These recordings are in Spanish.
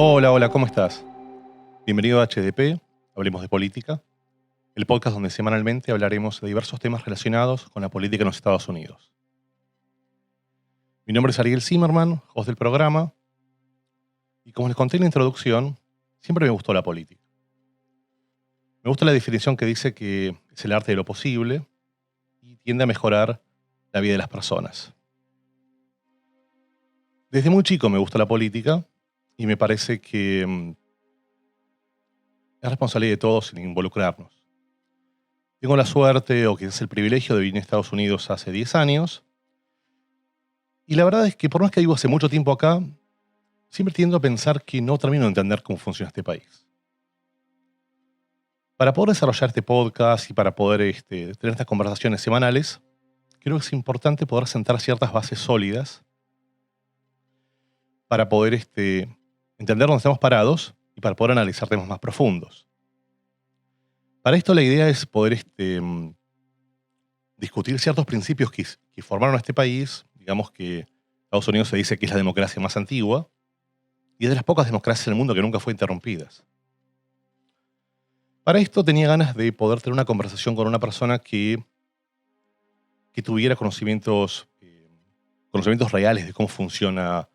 Hola, hola, ¿cómo estás? Bienvenido a HDP, Hablemos de Política, el podcast donde semanalmente hablaremos de diversos temas relacionados con la política en los Estados Unidos. Mi nombre es Ariel Zimmerman, host del programa, y como les conté en la introducción, siempre me gustó la política. Me gusta la definición que dice que es el arte de lo posible y tiende a mejorar la vida de las personas. Desde muy chico me gusta la política y me parece que es responsabilidad de todos en involucrarnos. Tengo la suerte, o quizás el privilegio, de vivir en Estados Unidos hace 10 años. Y la verdad es que por más que vivo hace mucho tiempo acá, siempre tiendo a pensar que no termino de entender cómo funciona este país. Para poder desarrollar este podcast y para poder tener estas conversaciones semanales, creo que es importante poder sentar ciertas bases sólidas para poder entender dónde estamos parados y para poder analizar temas más profundos. Para esto la idea es poder discutir ciertos principios que formaron a este país. Digamos que Estados Unidos se dice que es la democracia más antigua y es de las pocas democracias en el mundo que nunca fue interrumpidas. Para esto tenía ganas de poder tener una conversación con una persona que tuviera conocimientos reales de cómo funciona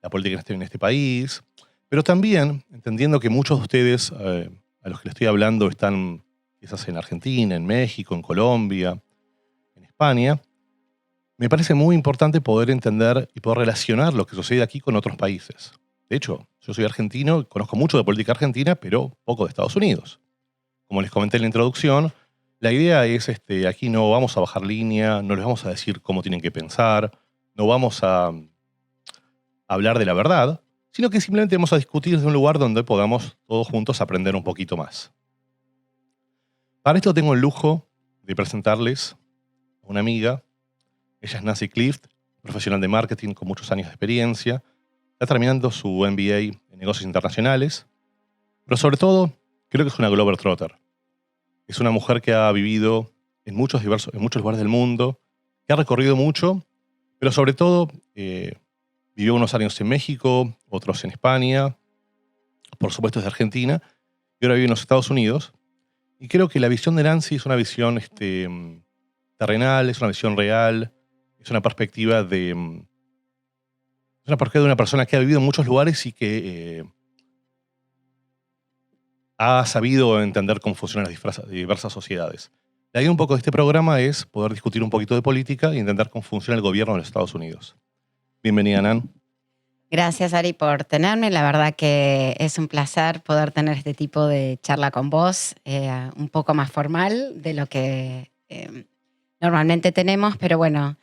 la política en este país, pero también entendiendo que muchos de ustedes a los que les estoy hablando están quizás en Argentina, en México, en Colombia, en España. Me parece muy importante poder entender y poder relacionar lo que sucede aquí con otros países. De hecho, yo soy argentino y conozco mucho de política argentina, pero poco de Estados Unidos. Como les comenté en la introducción, la idea es, aquí no vamos a bajar línea, no les vamos a decir cómo tienen que pensar, no vamos a hablar de la verdad, sino que simplemente vamos a discutir desde un lugar donde podamos todos juntos aprender un poquito más. Para esto tengo el lujo de presentarles a una amiga. Ella es Nancy Clift, profesional de marketing con muchos años de experiencia. Está terminando su MBA en negocios internacionales, pero sobre todo creo que es una globetrotter. Es una mujer que ha vivido en muchos lugares del mundo, que ha recorrido mucho, pero sobre todo vivió unos años en México, otros en España, por supuesto es de Argentina, y ahora vive en los Estados Unidos. Y creo que la visión de Nancy es una visión terrenal, es una visión real, es una perspectiva de una persona que ha vivido en muchos lugares y que ha sabido entender cómo funcionan las diversas sociedades. La idea un poco de este programa es poder discutir un poquito de política y entender cómo funciona el gobierno de los Estados Unidos. Bienvenida, Nan. Gracias, Ari, por tenerme. La verdad que es un placer poder tener este tipo de charla con vos, un poco más formal de lo que normalmente tenemos, pero bueno,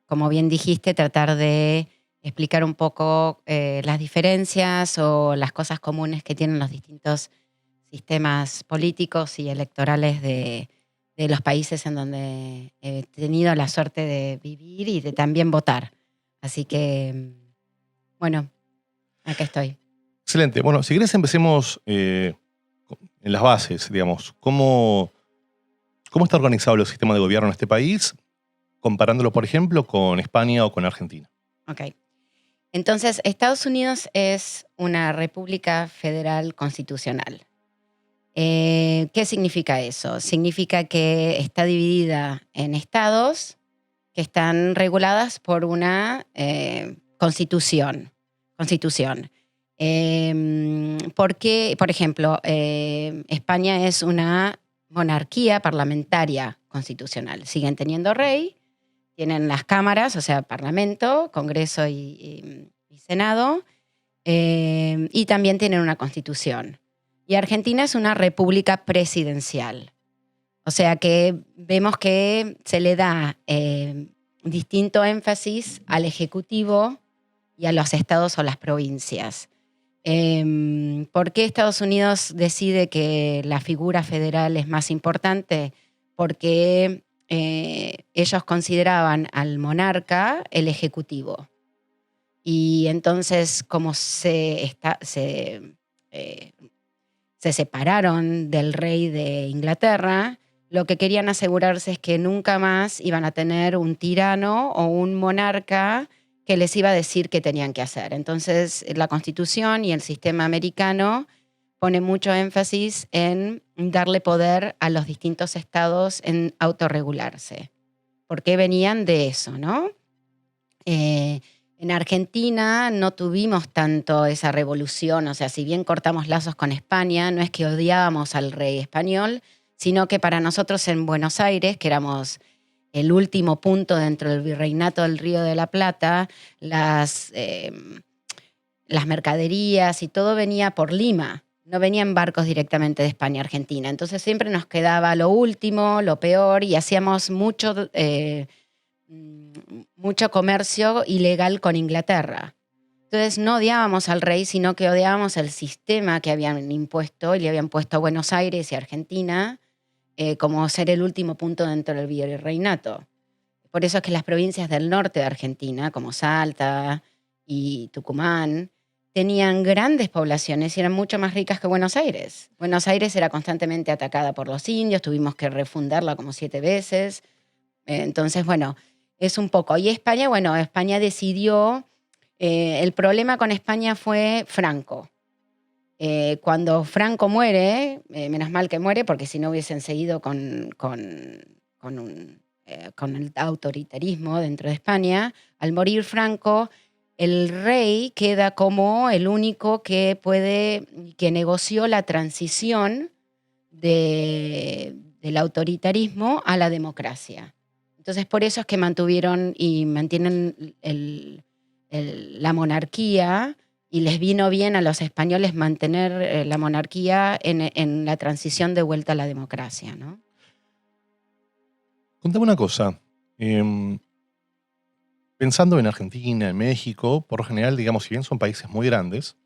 como bien dijiste, tratar de explicar un poco las diferencias o las cosas comunes que tienen los distintos sistemas políticos y electorales de los países en donde he tenido la suerte de vivir y de también votar. Así que, bueno, acá estoy. Excelente. Bueno, si querés empecemos en las bases, digamos. ¿Cómo está organizado el sistema de gobierno en este país, comparándolo, por ejemplo, con España o con Argentina? Ok. Entonces, Estados Unidos es una república federal constitucional. ¿Qué significa eso? Significa que está dividida en estados que están reguladas por una constitución. Porque, por ejemplo, España es una monarquía parlamentaria constitucional. Siguen teniendo rey, tienen las cámaras, o sea, Parlamento, Congreso y Senado, y también tienen una constitución. Y Argentina es una república presidencial. O sea que vemos que se le da distinto énfasis al Ejecutivo y a los estados o las provincias. ¿Por qué Estados Unidos decide que la figura federal es más importante? Porque ellos consideraban al monarca el Ejecutivo. Y entonces, como se separaron del rey de Inglaterra, lo que querían asegurarse es que nunca más iban a tener un tirano o un monarca que les iba a decir qué tenían que hacer. Entonces, la Constitución y el sistema americano pone mucho énfasis en darle poder a los distintos estados en autorregularse, porque venían de eso, ¿no? En Argentina no tuvimos tanto esa revolución, o sea, si bien cortamos lazos con España, no es que odiábamos al rey español, sino que para nosotros en Buenos Aires, que éramos el último punto dentro del virreinato del Río de la Plata, las mercaderías y todo venía por Lima, no venían barcos directamente de España a Argentina. Entonces siempre nos quedaba lo último, lo peor, y hacíamos mucho comercio ilegal con Inglaterra. Entonces no odiábamos al rey, sino que odiábamos el sistema que habían impuesto y le habían puesto a Buenos Aires y Argentina como ser el último punto dentro del virreinato. Por eso es que las provincias del norte de Argentina, como Salta y Tucumán, tenían grandes poblaciones y eran mucho más ricas que Buenos Aires. Buenos Aires era constantemente atacada por los indios, tuvimos que refundarla como 7 veces. Entonces, bueno, es un poco. Y España, bueno, España decidió, el problema con España fue Franco. Cuando Franco muere, menos mal que muere, porque si no hubiesen seguido con el autoritarismo dentro de España, al morir Franco, el rey queda como el único que negoció la transición del autoritarismo a la democracia. Entonces, por eso es que mantuvieron y mantienen la monarquía, y les vino bien a los españoles mantener la monarquía en la transición de vuelta a la democracia, ¿no? Contame una cosa. Pensando en Argentina, en México, por lo general, digamos, si bien son países muy grandes,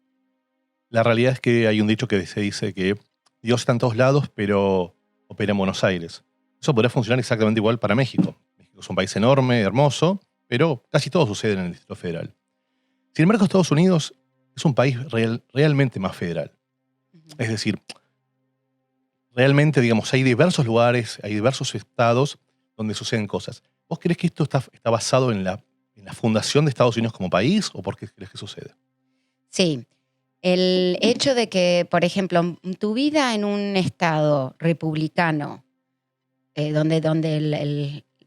la realidad es que hay un dicho que se dice que Dios está en todos lados, pero opera en Buenos Aires. Eso podría funcionar exactamente igual para México. México es un país enorme, hermoso, pero casi todo sucede en el Distrito Federal. Sin embargo, Estados Unidos es un país realmente más federal. Es decir, realmente, digamos, hay diversos lugares, hay diversos estados donde suceden cosas. ¿Vos crees que esto está basado en la fundación de Estados Unidos como país o por qué crees que sucede? Sí. El hecho de que, por ejemplo, tu vida en un estado republicano,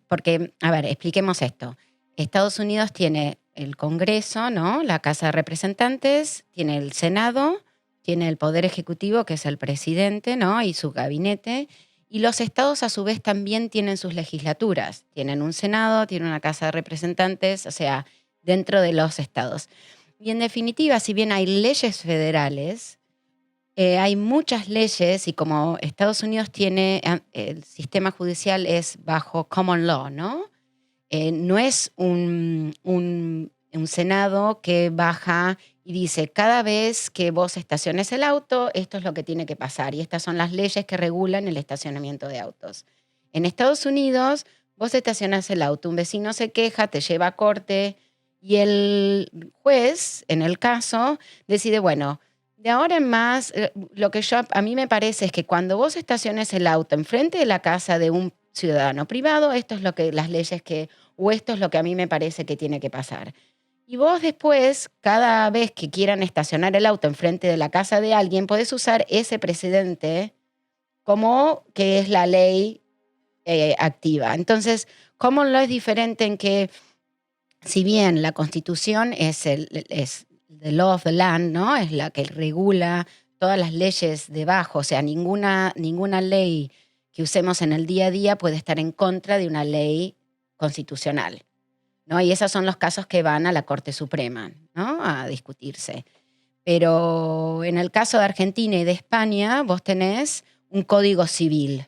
porque, a ver, expliquemos esto. Estados Unidos tiene el Congreso, ¿no? La Casa de Representantes, tiene el Senado, tiene el Poder Ejecutivo, que es el presidente, ¿no? Y su gabinete. Y los estados, a su vez, también tienen sus legislaturas. Tienen un Senado, tienen una Casa de Representantes, o sea, dentro de los estados. Y en definitiva, si bien hay leyes federales, hay muchas leyes, y como Estados Unidos tiene, el sistema judicial es bajo common law, ¿no? No es un Senado que baja y dice, cada vez que vos estaciones el auto, esto es lo que tiene que pasar. Y estas son las leyes que regulan el estacionamiento de autos. En Estados Unidos, vos estacionás el auto, un vecino se queja, te lleva a corte, y el juez, en el caso, decide, bueno, de ahora en más, lo que a mí me parece es que cuando vos estaciones el auto enfrente de la casa de un ciudadano privado, esto es lo que las leyes o esto es lo que a mí me parece que tiene que pasar. Y vos después, cada vez que quieran estacionar el auto enfrente de la casa de alguien, podés usar ese precedente como que es la ley activa. Entonces, common law es diferente en que, si bien la Constitución es the law of the land, ¿no? Es la que regula todas las leyes debajo, o sea, ninguna ley que usemos en el día a día puede estar en contra de una ley constitucional, ¿no? Y esos son los casos que van a la Corte Suprema, ¿no? A discutirse. Pero en el caso de Argentina y de España, vos tenés un código civil.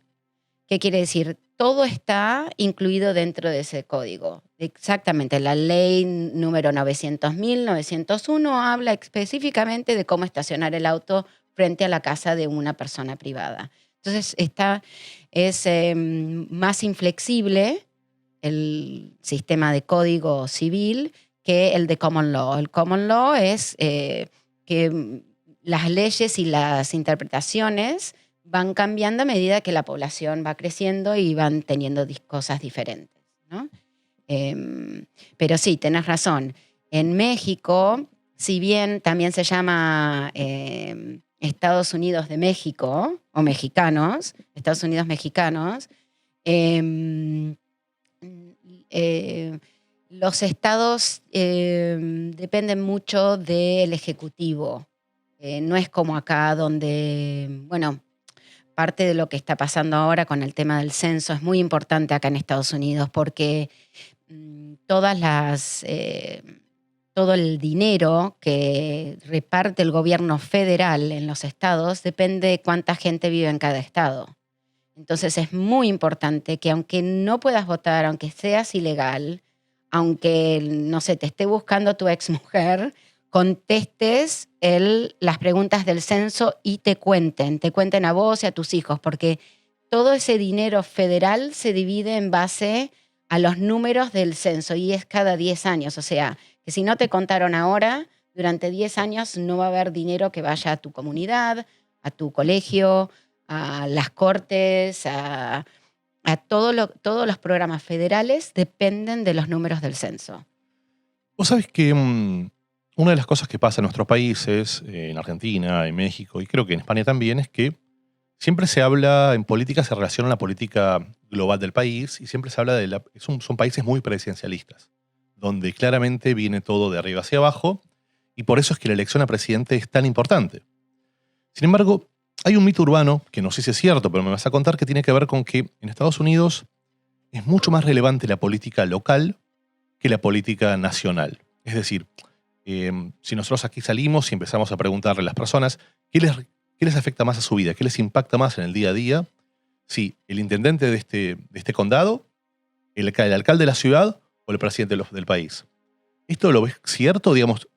¿Qué quiere decir? Todo está incluido dentro de ese código. Exactamente, la ley número 900.901 habla específicamente de cómo estacionar el auto frente a la casa de una persona privada. Entonces, es más inflexible el sistema de código civil que el de common law. El common law es que las leyes y las interpretaciones van cambiando a medida que la población va creciendo y van teniendo cosas diferentes, ¿no? Pero sí, tenés razón. En México, si bien también se llama Estados Unidos de México, o mexicanos, Estados Unidos mexicanos, eh, eh, los estados dependen mucho del Ejecutivo. No es como acá donde, bueno, parte de lo que está pasando ahora con el tema del censo es muy importante acá en Estados Unidos porque todas las, todo el dinero que reparte el gobierno federal en los estados depende de cuánta gente vive en cada estado. Entonces es muy importante que aunque no puedas votar, aunque seas ilegal, aunque, no sé, te esté buscando tu exmujer, contestes las preguntas del censo y te cuenten a vos y a tus hijos, porque todo ese dinero federal se divide en base a los números del censo y es cada 10 años. O sea, que si no te contaron ahora, durante 10 años no va a haber dinero que vaya a tu comunidad, a tu colegio, a las cortes, a todos los programas federales dependen de los números del censo. Vos sabés que una de las cosas que pasa en nuestros países, en Argentina, en México y creo que en España también, es que siempre se habla en política, se relaciona la política global del país y siempre se habla son países muy presidencialistas, donde claramente viene todo de arriba hacia abajo y por eso es que la elección a presidente es tan importante. Sin embargo, hay un mito urbano, que no sé si es cierto, pero me vas a contar, que tiene que ver con que en Estados Unidos es mucho más relevante la política local que la política nacional. Es decir, si nosotros aquí salimos y empezamos a preguntarle a las personas qué les afecta más a su vida, qué les impacta más en el día a día, si el intendente de este condado, el alcalde de la ciudad o el presidente del país. ¿Esto lo ves cierto? Digamos,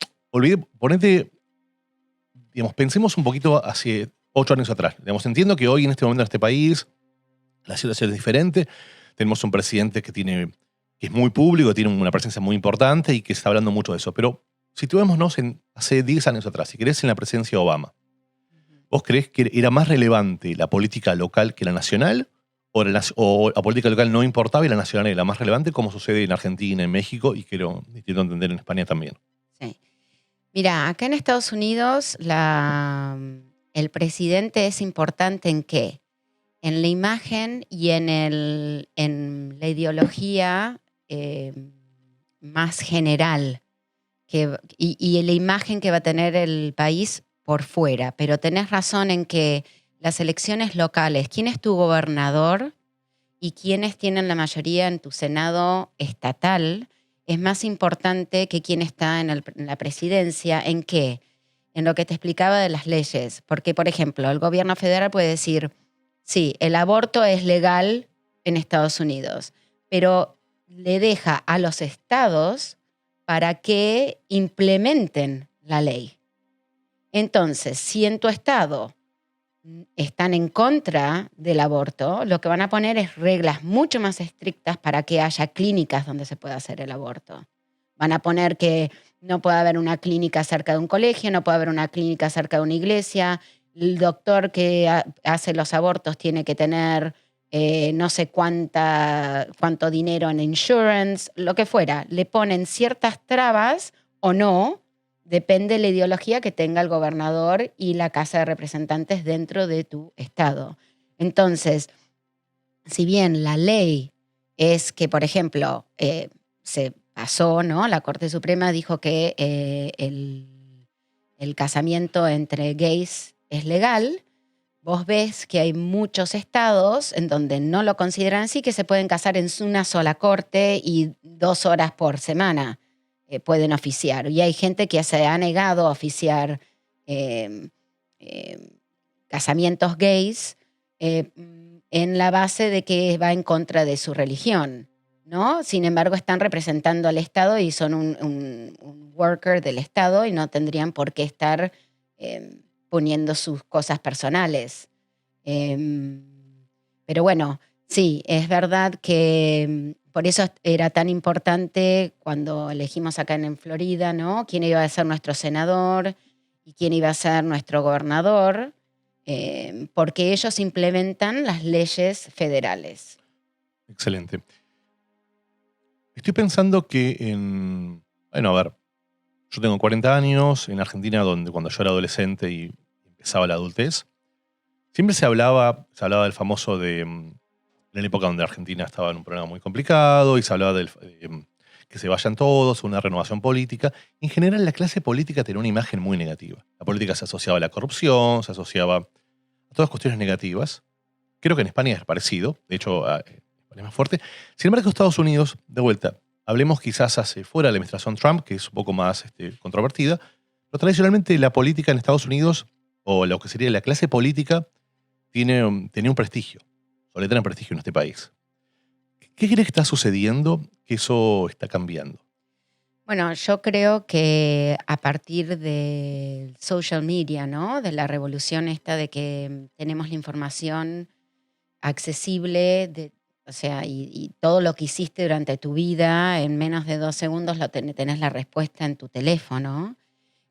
pensemos un poquito hacia 8 años atrás. Digamos, entiendo que hoy en este momento en este país la situación es diferente. Tenemos un presidente que es muy público, tiene una presencia muy importante y que está hablando mucho de eso. Pero situémonos hace 10 años atrás, si querés, en la presidencia de Obama. ¿Vos creés que era más relevante la política local que la nacional? ¿O la política local no importaba y la nacional era la más relevante, como sucede en Argentina, en México y quiero entender en España también? Sí. Mira, acá en Estados Unidos el presidente es importante ¿en qué? En la imagen y en la ideología más general y en la imagen que va a tener el país por fuera. Pero tenés razón en que las elecciones locales, ¿quién es tu gobernador y quiénes tienen la mayoría en tu Senado estatal? Es más importante que quién está en la presidencia. ¿En qué? En lo que te explicaba de las leyes. Porque, por ejemplo, el gobierno federal puede decir, sí, el aborto es legal en Estados Unidos, pero le deja a los estados para que implementen la ley. Entonces, si en tu estado están en contra del aborto, lo que van a poner es reglas mucho más estrictas para que haya clínicas donde se pueda hacer el aborto. Van a poner que no puede haber una clínica cerca de un colegio, no puede haber una clínica cerca de una iglesia, el doctor que hace los abortos tiene que tener no sé cuánto dinero en insurance, lo que fuera. Le ponen ciertas trabas o no, depende de la ideología que tenga el gobernador y la Casa de Representantes dentro de tu estado. Entonces, si bien la ley es que, por ejemplo, se pasó, ¿no? La Corte Suprema dijo que el casamiento entre gays es legal. Vos ves que hay muchos estados en donde no lo consideran así, que se pueden casar en una sola corte y 2 horas por semana pueden oficiar. Y hay gente que se ha negado a oficiar eh, eh, casamientos gays en la base de que va en contra de su religión, ¿no? Sin embargo, están representando al Estado y son un worker del Estado y no tendrían por qué estar poniendo sus cosas personales. Pero bueno, sí, es verdad que por eso era tan importante cuando elegimos acá en Florida, ¿no? Quién iba a ser nuestro senador y quién iba a ser nuestro gobernador, porque ellos implementan las leyes federales. Excelente. Estoy pensando que bueno, a ver, Yo tengo 40 años, en Argentina, donde cuando yo era adolescente y empezaba la adultez, siempre se hablaba del famoso en la época donde Argentina estaba en un problema muy complicado y se hablaba que se vayan todos, una renovación política. En general, la clase política tenía una imagen muy negativa. La política se asociaba a la corrupción, se asociaba a todas cuestiones negativas. Creo que en España es parecido, de hecho, España es más fuerte. Sin embargo, Estados Unidos, de vuelta, hablemos quizás hacia fuera de la administración Trump, que es un poco más controvertida, pero tradicionalmente la política en Estados Unidos, o lo que sería la clase política, tenía un prestigio, suele tener prestigio en este país. ¿Qué crees que está sucediendo que eso está cambiando? Bueno, yo creo que a partir del social media, ¿no? De la revolución esta de que tenemos la información accesible, o sea, y todo lo que hiciste durante tu vida, en menos de 2 segundos tenés la respuesta en tu teléfono.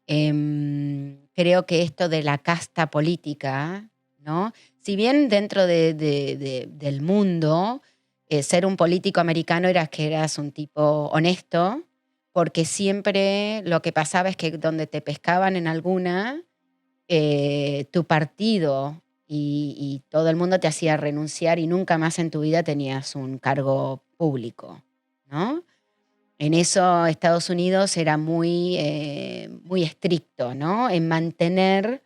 Creo que esto de la casta política, ¿no? Si bien dentro del mundo, ser un político americano era que eras un tipo honesto, porque siempre lo que pasaba es que donde te pescaban en alguna, tu partido y todo el mundo te hacía renunciar y nunca más en tu vida tenías un cargo público, ¿no? En eso Estados Unidos era muy estricto, ¿no? En mantener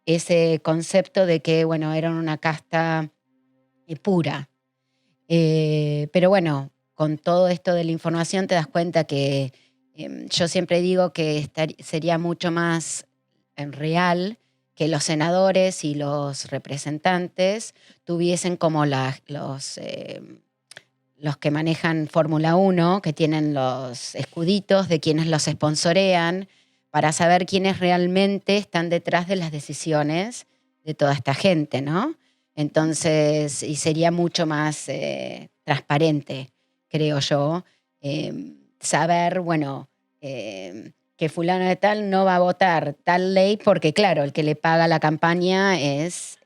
ese concepto de que, bueno, eran una casta pura. Pero bueno, con todo esto de la información te das cuenta que yo siempre digo que sería mucho más real que los senadores y los representantes tuviesen como los que manejan Fórmula 1, que tienen los escuditos de quienes los sponsorean, para saber quiénes realmente están detrás de las decisiones de toda esta gente, ¿no? Entonces, y sería mucho más transparente, creo yo, saber, bueno, que fulano de tal no va a votar tal ley porque, claro, el que le paga la campaña es...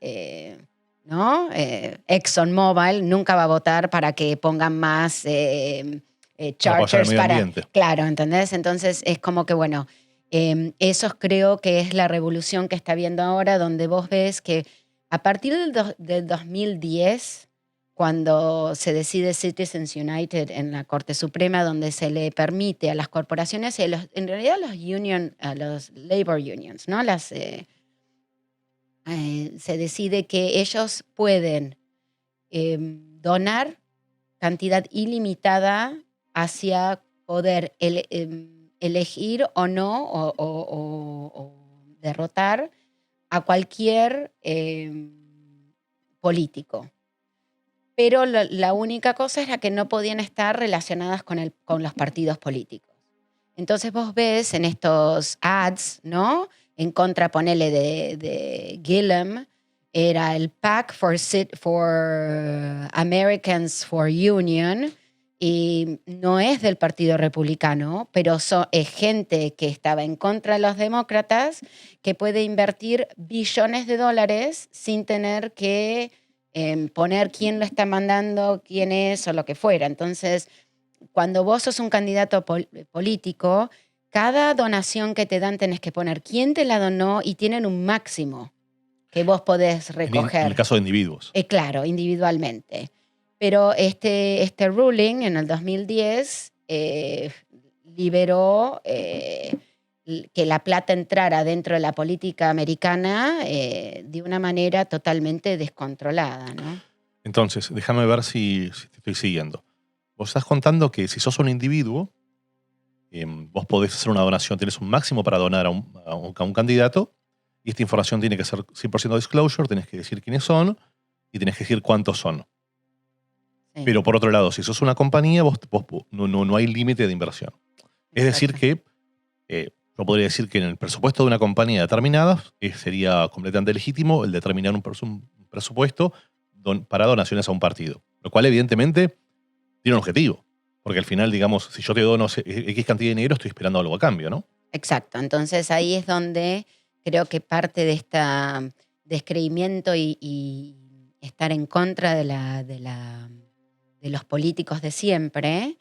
¿no? ExxonMobil nunca va a votar para que pongan más Para apoyar al charters medio para... ambiente. Claro, ¿entendés? Entonces es como que, bueno, eso creo que es la revolución que está viendo ahora, donde vos ves que a partir del 2010, cuando se decide Citizens United en la Corte Suprema, donde se le permite a las corporaciones, y en realidad a los labor unions, ¿no? Se decide que ellos pueden donar cantidad ilimitada hacia poder elegir o no o derrotar a cualquier político. Pero la única cosa era que no podían estar relacionadas con los partidos políticos. Entonces vos ves en estos ads, ¿no? En contra, ponele de Gillum, era el PAC for Americans for Union, y no es del Partido Republicano, pero es gente que estaba en contra de los demócratas, que puede invertir billones de dólares sin tener que poner quién lo está mandando, quién es o lo que fuera. Entonces, cuando vos sos un candidato político, cada donación que te dan tenés que poner quién te la donó y tienen un máximo que vos podés recoger. En el caso de individuos. Claro, individualmente. Pero este ruling en el 2010 liberó que la plata entrara dentro de la política americana de una manera totalmente descontrolada, ¿no? Entonces, déjame ver si te estoy siguiendo. Vos estás contando que si sos un individuo, vos podés hacer una donación, tienes un máximo para donar a un candidato, y esta información tiene que ser 100% disclosure, tenés que decir quiénes son y tenés que decir cuántos son. Sí. Pero por otro lado, si sos una compañía, no hay límite de inversión. Es decir que, yo podría decir que en el presupuesto de una compañía determinada sería completamente legítimo el determinar un presupuesto para donaciones a un partido. Lo cual evidentemente tiene un objetivo. Porque al final, digamos, si yo te dono X cantidad de dinero, estoy esperando algo a cambio, ¿no? Exacto. Entonces ahí es donde creo que parte de este descreimiento y estar en contra de los políticos de siempre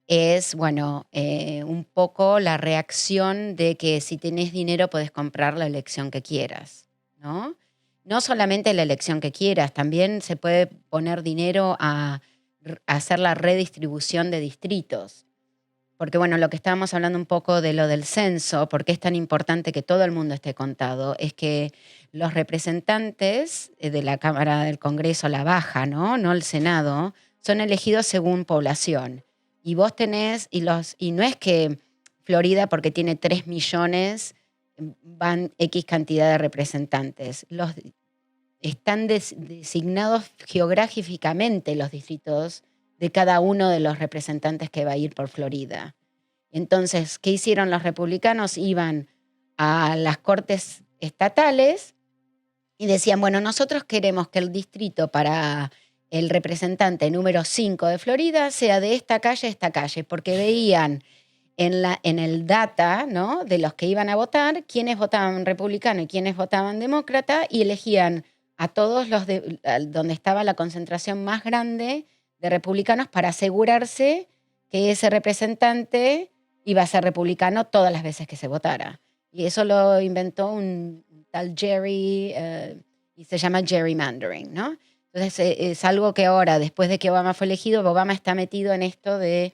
es, bueno, un poco la reacción de que si tenés dinero podés comprar la elección que quieras, ¿no? No solamente la elección que quieras, también se puede poner dinero a hacer la redistribución de distritos. Porque, bueno, lo que estábamos hablando un poco de lo del censo, por qué es tan importante que todo el mundo esté contado, es que los representantes de la Cámara del Congreso, la baja, ¿no? No el Senado, son elegidos según población. Y vos tenés, y no es que Florida, porque tiene 3 millones, van X cantidad de representantes. Están designados geográficamente los distritos de cada uno de los representantes que va a ir por Florida. Entonces, ¿qué hicieron los republicanos? Iban a las cortes estatales y decían, bueno, nosotros queremos que el distrito para el representante número 5 de Florida sea de esta calle a esta calle, porque veían en el data, ¿no?, de los que iban a votar, quiénes votaban republicano y quiénes votaban demócrata, y elegían a todos los donde estaba la concentración más grande de republicanos para asegurarse que ese representante iba a ser republicano todas las veces que se votara. Y eso lo inventó un tal Jerry, y se llama gerrymandering, ¿no? Entonces es algo que ahora, después de que Obama fue elegido, Obama está metido en esto de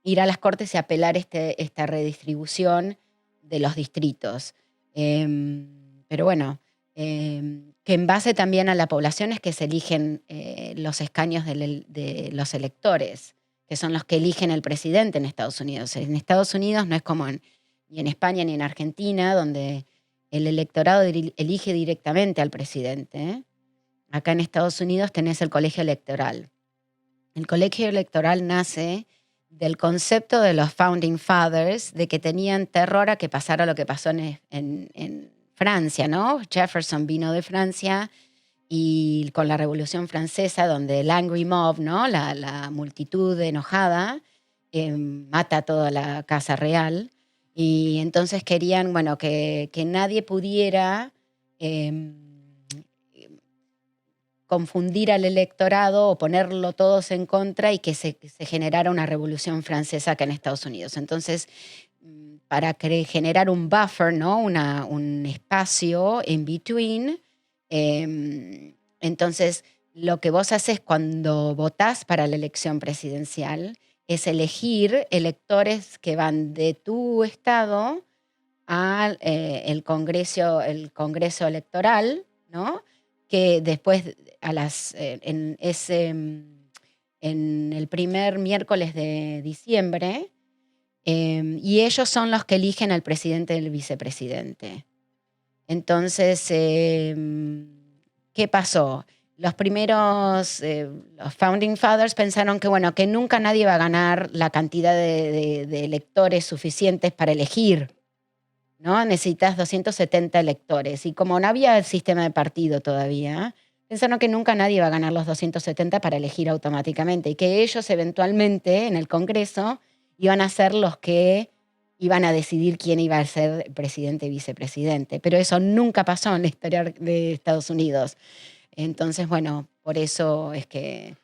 ir a las cortes y apelar esta redistribución de los distritos. Pero bueno, que en base también a la población es que se eligen los escaños de los electores, que son los que eligen el presidente en Estados Unidos. En Estados Unidos no es como ni en España ni en Argentina, donde el electorado elige directamente al presidente, ¿eh? Acá en Estados Unidos tenés el colegio electoral. El colegio electoral nace del concepto de los Founding Fathers, de que tenían terror a que pasara lo que pasó en Francia, ¿no? Jefferson vino de Francia y con la Revolución Francesa, donde el angry mob, ¿no?, la multitud enojada, mata a toda la casa real. Y entonces querían, bueno, que nadie pudiera confundir al electorado o ponerlo todos en contra y que se generara una revolución francesa acá en Estados Unidos. Entonces, para generar un buffer, ¿no?, un espacio in between, entonces lo que vos haces cuando votás para la elección presidencial es elegir electores que van de tu estado al el Congreso electoral, ¿no?, que después en el primer miércoles de diciembre, y ellos son los que eligen al presidente y el vicepresidente. Entonces, ¿qué pasó? Los los Founding Fathers pensaron que, bueno, que nunca nadie va a ganar la cantidad de electores suficientes para elegir, ¿no? Necesitas 270 electores. Y como no había el sistema de partido todavía, pensaron que nunca nadie iba a ganar los 270 para elegir automáticamente y que ellos eventualmente en el Congreso iban a ser los que iban a decidir quién iba a ser presidente y vicepresidente. Pero eso nunca pasó en la historia de Estados Unidos. Entonces, bueno, por eso es que...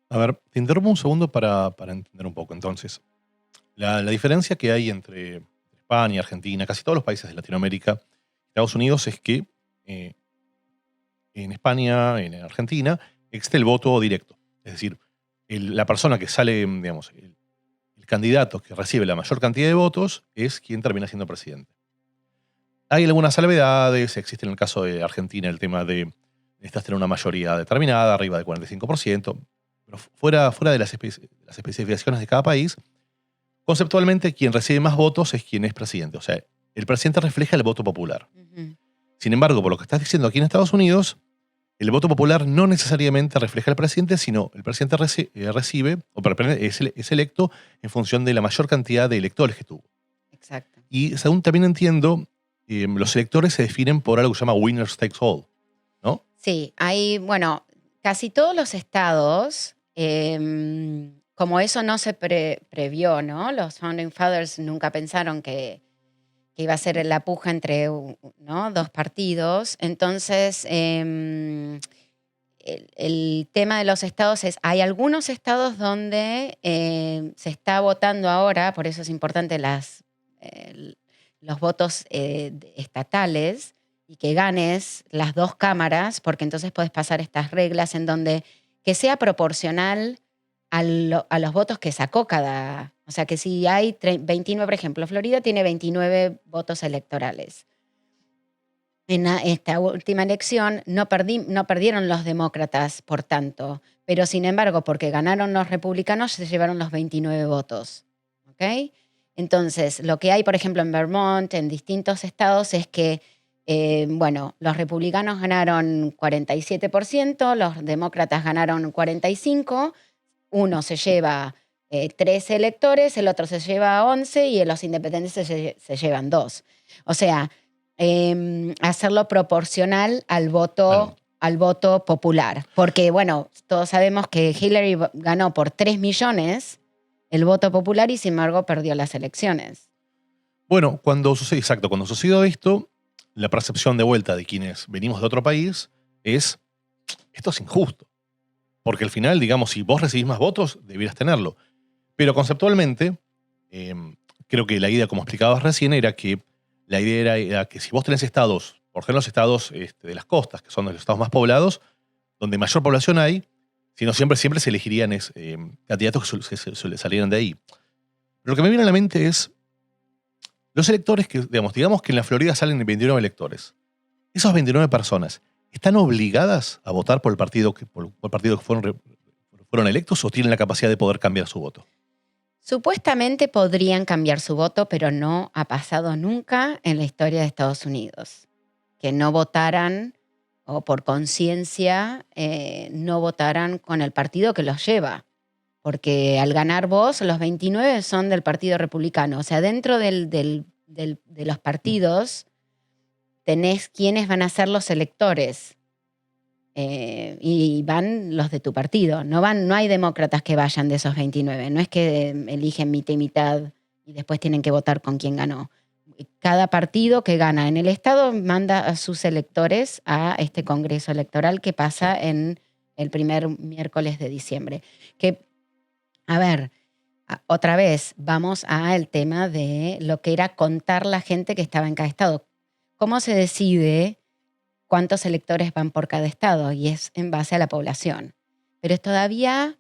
A ver, te interrumpo un segundo para entender un poco. Entonces, la diferencia que hay entre España, Argentina, casi todos los países de Latinoamérica, Estados Unidos, es que en España, en Argentina, existe el voto directo. Es decir, la persona que sale, digamos, el candidato que recibe la mayor cantidad de votos es quien termina siendo presidente. Hay algunas salvedades, existe en el caso de Argentina el tema de necesitas tener una mayoría determinada, arriba del 45%, pero fuera de las especificaciones de cada país, conceptualmente quien recibe más votos es quien es presidente. O sea, el presidente refleja el voto popular. Ujú. Sin embargo, por lo que estás diciendo aquí en Estados Unidos, el voto popular no necesariamente refleja al presidente, sino el presidente recibe, es electo en función de la mayor cantidad de electores que tuvo. Exacto. Y según también entiendo, los electores se definen por algo que se llama winner takes all, ¿no? Sí, hay, bueno, casi todos los estados, como eso no se previó, ¿no? Los Founding Fathers nunca pensaron que iba a ser la puja entre, ¿no?, dos partidos. Entonces, el tema de los estados es, hay algunos estados donde se está votando ahora, por eso es importante los votos estatales y que ganes las dos cámaras, porque entonces puedes pasar estas reglas en donde que sea proporcional a los votos que sacó cada... O sea, que si hay 29, por ejemplo, Florida tiene 29 votos electorales. En esta última elección no perdieron los demócratas, por tanto, pero sin embargo, porque ganaron los republicanos, se llevaron los 29 votos. ¿Ok? Entonces, lo que hay, por ejemplo, en Vermont, en distintos estados, es que, los republicanos ganaron 47%, los demócratas ganaron 45%, uno se lleva 13 electores, el otro se lleva 11 y los independientes se llevan 2. O sea, hacerlo proporcional al voto popular. Porque, bueno, todos sabemos que Hillary ganó por 3 millones el voto popular y, sin embargo, perdió las elecciones. Bueno, cuando sucedió esto, la percepción de vuelta de quienes venimos de otro país es, esto es injusto. Porque al final, digamos, si vos recibís más votos, debieras tenerlo. Pero conceptualmente, creo que la idea, como explicabas recién, era que la idea era que si vos tenés estados, por ejemplo, los estados de las costas, que son los estados más poblados, donde mayor población hay, sino siempre se elegirían candidatos que salieran de ahí. Lo que me viene a la mente es los electores que, digamos que en la Florida salen 29 electores. Esas 29 personas, ¿están obligadas a votar por el partido que fueron electos o tienen la capacidad de poder cambiar su voto? Supuestamente podrían cambiar su voto, pero no ha pasado nunca en la historia de Estados Unidos. Que no votaran o por conciencia no votaran con el partido que los lleva. Porque al ganar vos, los 29 son del Partido Republicano. O sea, dentro de los partidos tenés quiénes van a ser los electores. Y van los de tu partido. No hay demócratas que vayan de esos 29. No es que eligen mitad y mitad y después tienen que votar con quién ganó. Cada partido que gana en el estado manda a sus electores a este congreso electoral que pasa en el primer miércoles de diciembre. Que, a ver, otra vez vamos al tema de lo que era contar la gente que estaba en cada estado. ¿Cómo se decide cuántos electores van por cada estado? Y es en base a la población. Pero es todavía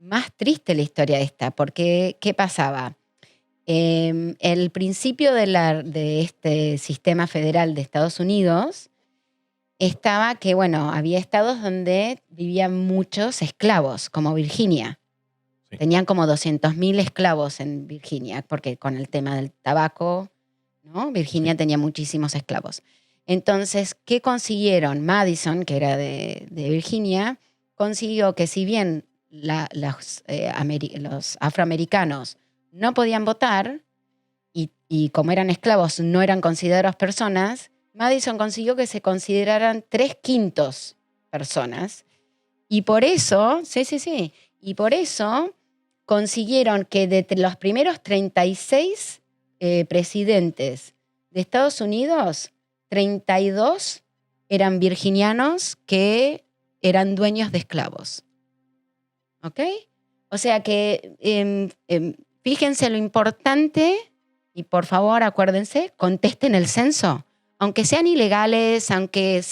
más triste la historia esta, porque ¿qué pasaba? El principio de este sistema federal de Estados Unidos estaba que, había estados donde vivían muchos esclavos, como Virginia. Sí. Tenían como 200.000 esclavos en Virginia, porque con el tema del tabaco, ¿no? Virginia tenía muchísimos esclavos. Entonces, ¿qué consiguieron? Madison, que era de Virginia, consiguió que si bien los afroamericanos no podían votar y como eran esclavos no eran considerados personas, Madison consiguió que se consideraran 3/5 personas. Y por eso, y por eso consiguieron que de los primeros 36 presidentes de Estados Unidos, 32 eran virginianos que eran dueños de esclavos. ¿Ok? O sea que fíjense lo importante y por favor acuérdense, contesten el censo. Aunque sean ilegales, aunque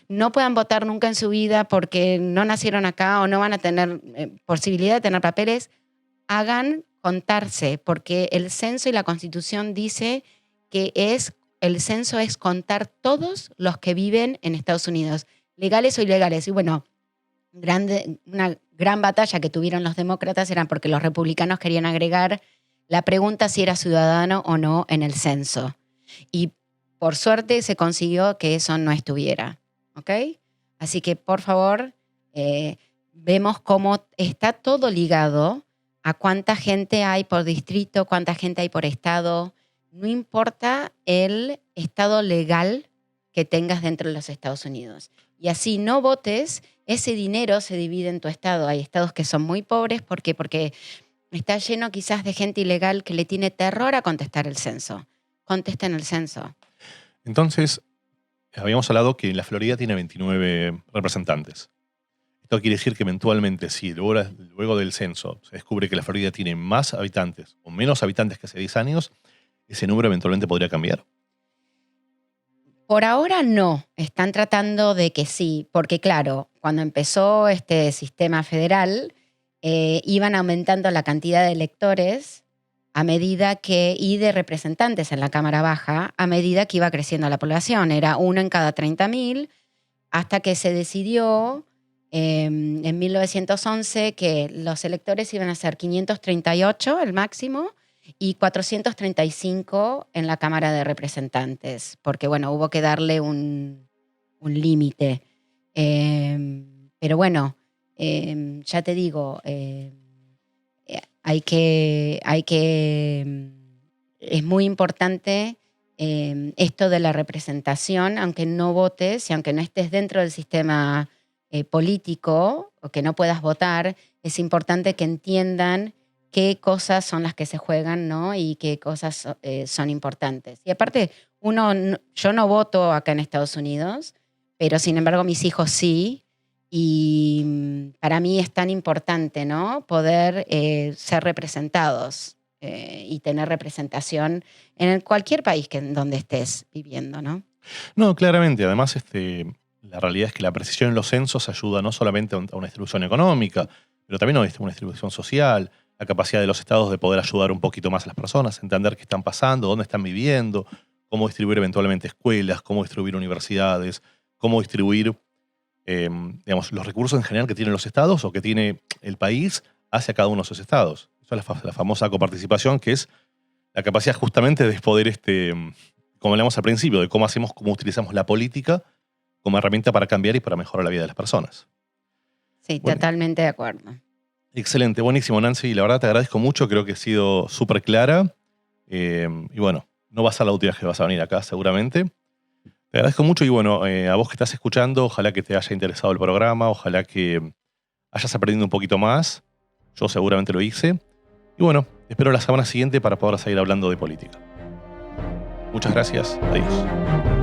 no puedan votar nunca en su vida porque no nacieron acá o no van a tener posibilidad de tener papeles, hagan contarse, porque el censo y la Constitución dice que el censo es contar todos los que viven en Estados Unidos, legales o ilegales. Y una gran batalla que tuvieron los demócratas era porque los republicanos querían agregar la pregunta si era ciudadano o no en el censo. Y por suerte se consiguió que eso no estuviera. ¿Ok? Así que, por favor, vemos cómo está todo ligado a cuánta gente hay por distrito, cuánta gente hay por estado. No importa el estado legal que tengas dentro de los Estados Unidos. Y así no votes, ese dinero se divide en tu estado. Hay estados que son muy pobres. ¿Por qué? Porque está lleno quizás de gente ilegal que le tiene terror a contestar el censo. Contesten el censo. Entonces, habíamos hablado que la Florida tiene 29 representantes. Esto quiere decir que eventualmente, si luego del censo se descubre que la Florida tiene más habitantes o menos habitantes que hace 10 años, ese número eventualmente podría cambiar. Por ahora no, están tratando de que sí, porque claro, cuando empezó este sistema federal, iban aumentando la cantidad de electores y de representantes en la Cámara Baja a medida que iba creciendo la población. Era uno en cada 30.000, hasta que se decidió en 1911 que los electores iban a ser 538, el máximo, y 435 en la Cámara de Representantes, porque bueno, hubo que darle un límite. Pero bueno, ya te digo, es muy importante esto de la representación, aunque no votes y aunque no estés dentro del sistema político o que no puedas votar, es importante que entiendan qué cosas son las que se juegan, ¿no? Y qué cosas son importantes. Y aparte, yo no voto acá en Estados Unidos, pero sin embargo mis hijos sí. Y para mí es tan importante, ¿no? Poder ser representados y tener representación en cualquier país donde estés viviendo, ¿no? No, claramente. Además, la realidad es que la precisión en los censos ayuda no solamente a una distribución económica, pero también a una distribución social, la capacidad de los estados de poder ayudar un poquito más a las personas, entender qué están pasando, dónde están viviendo, cómo distribuir eventualmente escuelas, cómo distribuir universidades, cómo distribuir digamos, los recursos en general que tienen los estados o que tiene el país hacia cada uno de esos estados. Esa es la famosa coparticipación, que es la capacidad justamente de poder, como hablamos al principio, de cómo utilizamos la política como herramienta para cambiar y para mejorar la vida de las personas. Sí, Bueno, totalmente de acuerdo. excelente, buenísimo, Nancy. La verdad te agradezco mucho, creo que ha sido súper clara. Y bueno, no va a ser la última vez que vas a venir acá, seguramente. Te agradezco mucho y bueno, a vos que estás escuchando, ojalá que te haya interesado el programa, ojalá que hayas aprendido un poquito más. Yo seguramente lo hice. Y bueno, espero la semana siguiente para poder seguir hablando de política. Muchas gracias. Adiós.